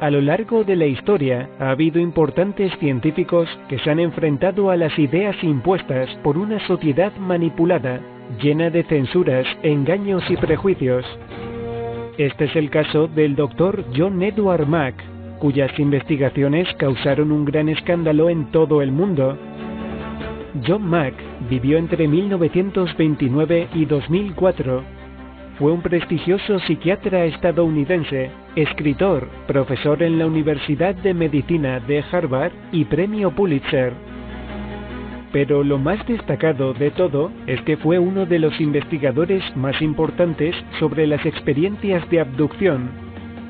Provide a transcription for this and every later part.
A lo largo de la historia ha habido importantes científicos que se han enfrentado a las ideas impuestas por una sociedad manipulada, llena de censuras, engaños y prejuicios. Este es el caso del Dr. John Edward Mack, cuyas investigaciones causaron un gran escándalo en todo el mundo. John Mack vivió entre 1929 y 2004. Fue un prestigioso psiquiatra estadounidense, escritor, profesor en la Universidad de Medicina de Harvard y premio Pulitzer. Pero lo más destacado de todo es que fue uno de los investigadores más importantes sobre las experiencias de abducción,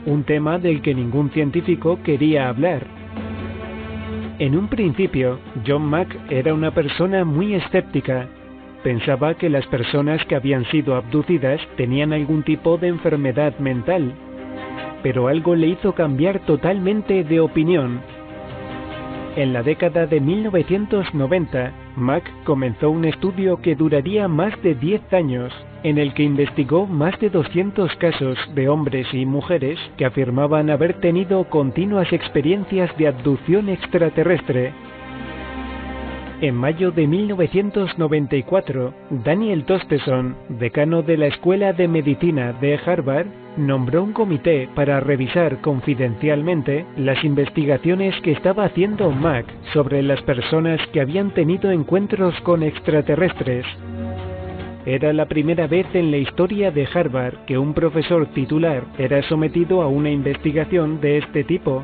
un tema del que ningún científico quería hablar. En un principio, John Mack era una persona muy escéptica. Pensaba que las personas que habían sido abducidas tenían algún tipo de enfermedad mental, pero algo le hizo cambiar totalmente de opinión. En la década de 1990, Mack comenzó un estudio que duraría más de 10 años, en el que investigó más de 200 casos de hombres y mujeres que afirmaban haber tenido continuas experiencias de abducción extraterrestre. En mayo de 1994, Daniel Tosteson, decano de la Escuela de Medicina de Harvard, nombró un comité para revisar confidencialmente las investigaciones que estaba haciendo Mack sobre las personas que habían tenido encuentros con extraterrestres. Era la primera vez en la historia de Harvard que un profesor titular era sometido a una investigación de este tipo.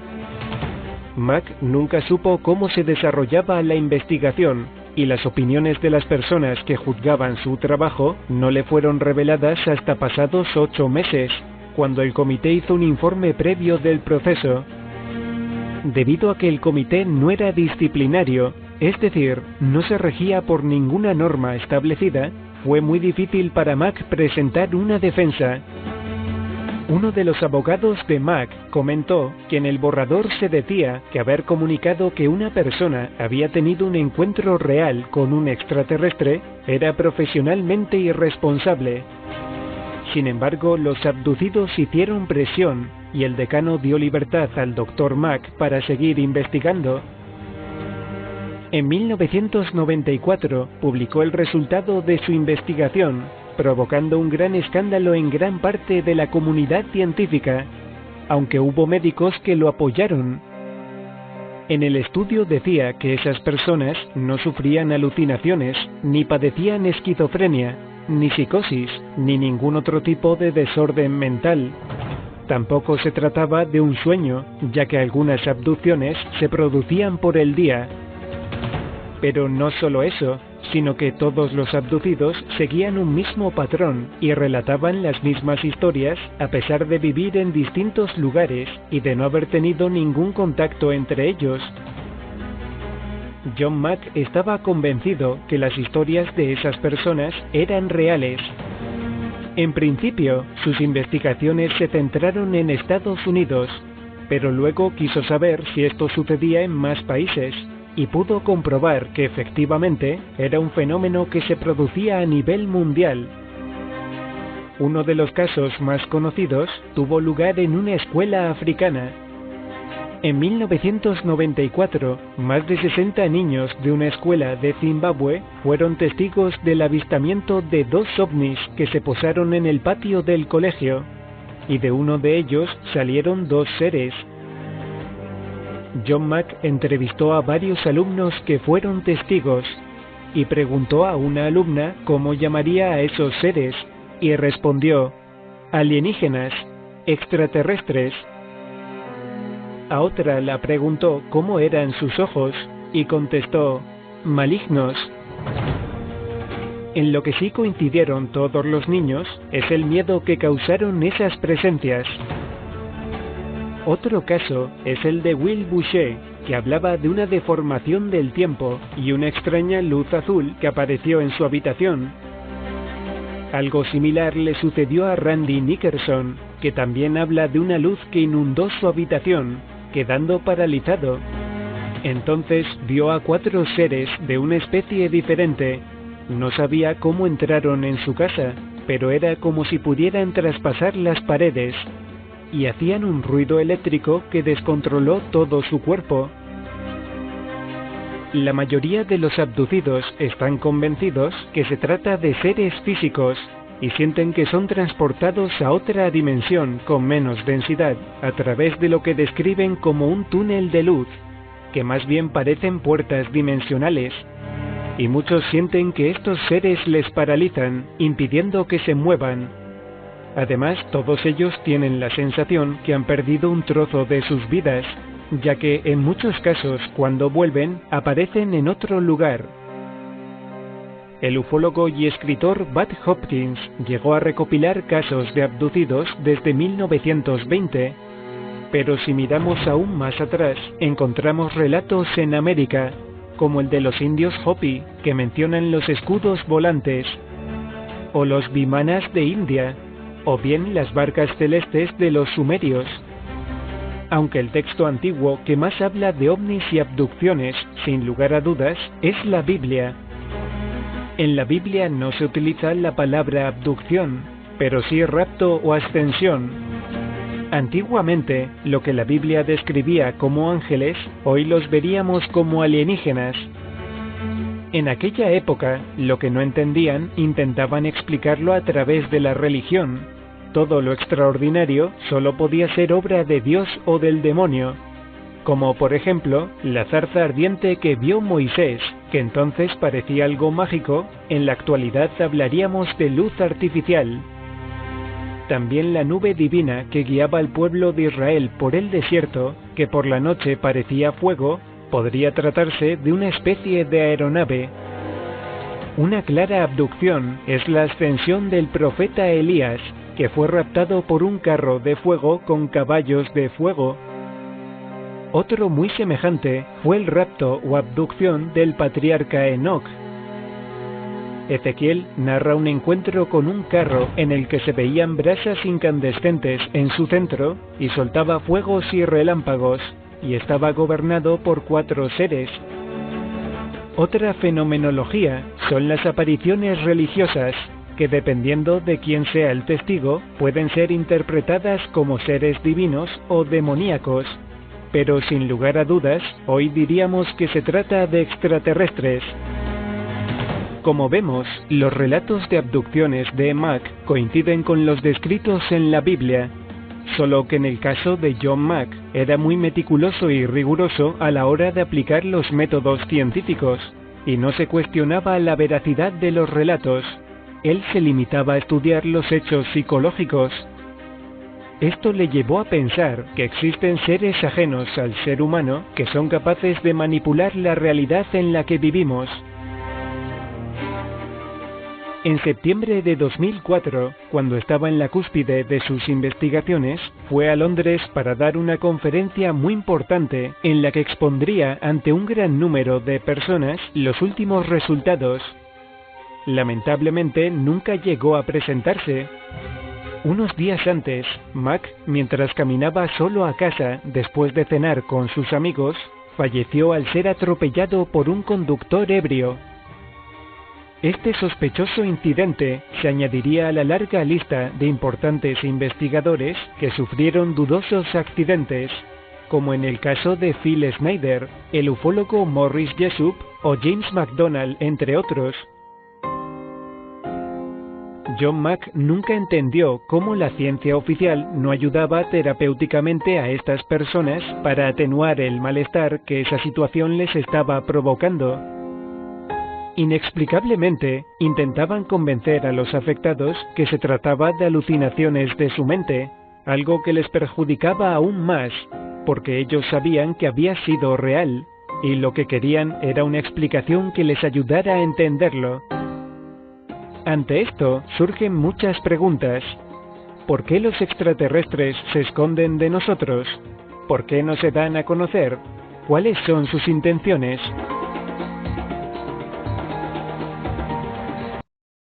Mack nunca supo cómo se desarrollaba la investigación, y las opiniones de las personas que juzgaban su trabajo no le fueron reveladas hasta pasados 8 meses, cuando el comité hizo un informe previo del proceso. Debido a que el comité no era disciplinario, es decir, no se regía por ninguna norma establecida, fue muy difícil para Mack presentar una defensa. Uno de los abogados de Mack comentó que en el borrador se decía que haber comunicado que una persona había tenido un encuentro real con un extraterrestre era profesionalmente irresponsable. Sin embargo, los abducidos hicieron presión y el decano dio libertad al Dr. Mack para seguir investigando. En 1994 publicó el resultado de su investigación, provocando un gran escándalo en gran parte de la comunidad científica, aunque hubo médicos que lo apoyaron. En el estudio decía que esas personas no sufrían alucinaciones, ni padecían esquizofrenia, ni psicosis, ni ningún otro tipo de desorden mental. Tampoco se trataba de un sueño, ya que algunas abducciones se producían por el día. Pero no solo eso, sino que todos los abducidos seguían un mismo patrón y relataban las mismas historias a pesar de vivir en distintos lugares y de no haber tenido ningún contacto entre ellos. John Mack estaba convencido que las historias de esas personas eran reales. En principio, sus investigaciones se centraron en Estados Unidos, pero luego quiso saber si esto sucedía en más países, y pudo comprobar que efectivamente era un fenómeno que se producía a nivel mundial. Uno de los casos más conocidos tuvo lugar en una escuela africana. En 1994, más de 60 niños de una escuela de Zimbabue fueron testigos del avistamiento de 2 ovnis que se posaron en el patio del colegio, y de uno de ellos salieron 2 seres. John Mack entrevistó a varios alumnos que fueron testigos, y preguntó a una alumna cómo llamaría a esos seres, y respondió: alienígenas, extraterrestres. A otra la preguntó cómo eran sus ojos, y contestó: malignos. En lo que sí coincidieron todos los niños es el miedo que causaron esas presencias. Otro caso es el de Will Boucher, que hablaba de una deformación del tiempo y una extraña luz azul que apareció en su habitación. Algo similar le sucedió a Randy Nickerson, que también habla de una luz que inundó su habitación, quedando paralizado. Entonces vio a 4 seres de una especie diferente. No sabía cómo entraron en su casa, pero era como si pudieran traspasar las paredes. y hacían un ruido eléctrico que descontroló todo su cuerpo. La mayoría de los abducidos están convencidos que se trata de seres físicos y sienten que son transportados a otra dimensión con menos densidad a través de lo que describen como un túnel de luz, que más bien parecen puertas dimensionales, y muchos sienten que estos seres les paralizan, impidiendo que se muevan. Además, todos ellos tienen la sensación que han perdido un trozo de sus vidas, ya que en muchos casos, cuando vuelven, aparecen en otro lugar. El ufólogo y escritor Bud Hopkins llegó a recopilar casos de abducidos desde 1920, pero si miramos aún más atrás, encontramos relatos en América, como el de los indios Hopi, que mencionan los escudos volantes, o los vimanas de India, o bien las barcas celestes de los sumerios. Aunque el texto antiguo que más habla de ovnis y abducciones, sin lugar a dudas, es la Biblia. En la Biblia no se utiliza la palabra abducción, pero sí rapto o ascensión. Antiguamente, lo que la Biblia describía como ángeles, hoy los veríamos como alienígenas. En aquella época, lo que no entendían, intentaban explicarlo a través de la religión. Todo lo extraordinario solo podía ser obra de Dios o del demonio, como por ejemplo, la zarza ardiente que vio Moisés, que entonces parecía algo mágico, en la actualidad hablaríamos de luz artificial. También la nube divina que guiaba al pueblo de Israel por el desierto, que por la noche parecía fuego, podría tratarse de una especie de aeronave. Una clara abducción es la ascensión del profeta Elías, que fue raptado por un carro de fuego con caballos de fuego. Otro muy semejante fue el rapto o abducción del patriarca Enoc. Ezequiel narra un encuentro con un carro en el que se veían brasas incandescentes en su centro y soltaba fuegos y relámpagos, y estaba gobernado por 4 seres. Otra fenomenología son las apariciones religiosas, que dependiendo de quién sea el testigo, pueden ser interpretadas como seres divinos o demoníacos, pero sin lugar a dudas, hoy diríamos que se trata de extraterrestres. Como vemos, los relatos de abducciones de Mack coinciden con los descritos en la Biblia, solo que en el caso de John Mack era muy meticuloso y riguroso a la hora de aplicar los métodos científicos, y no se cuestionaba la veracidad de los relatos. Él se limitaba a estudiar los hechos psicológicos. Esto le llevó a pensar que existen seres ajenos al ser humano que son capaces de manipular la realidad en la que vivimos. En septiembre de 2004, cuando estaba en la cúspide de sus investigaciones, fue a Londres para dar una conferencia muy importante en la que expondría ante un gran número de personas los últimos resultados. Lamentablemente nunca llegó a presentarse. Unos días antes, Mack, mientras caminaba solo a casa después de cenar con sus amigos, falleció al ser atropellado por un conductor ebrio. Este sospechoso incidente se añadiría a la larga lista de importantes investigadores que sufrieron dudosos accidentes, como en el caso de Phil Schneider, el ufólogo Morris Jessup o James McDonald, entre otros. John Mack nunca entendió cómo la ciencia oficial no ayudaba terapéuticamente a estas personas para atenuar el malestar que esa situación les estaba provocando. Inexplicablemente, intentaban convencer a los afectados que se trataba de alucinaciones de su mente, algo que les perjudicaba aún más, porque ellos sabían que había sido real, y lo que querían era una explicación que les ayudara a entenderlo. Ante esto, surgen muchas preguntas. ¿Por qué los extraterrestres se esconden de nosotros? ¿Por qué no se dan a conocer? ¿Cuáles son sus intenciones?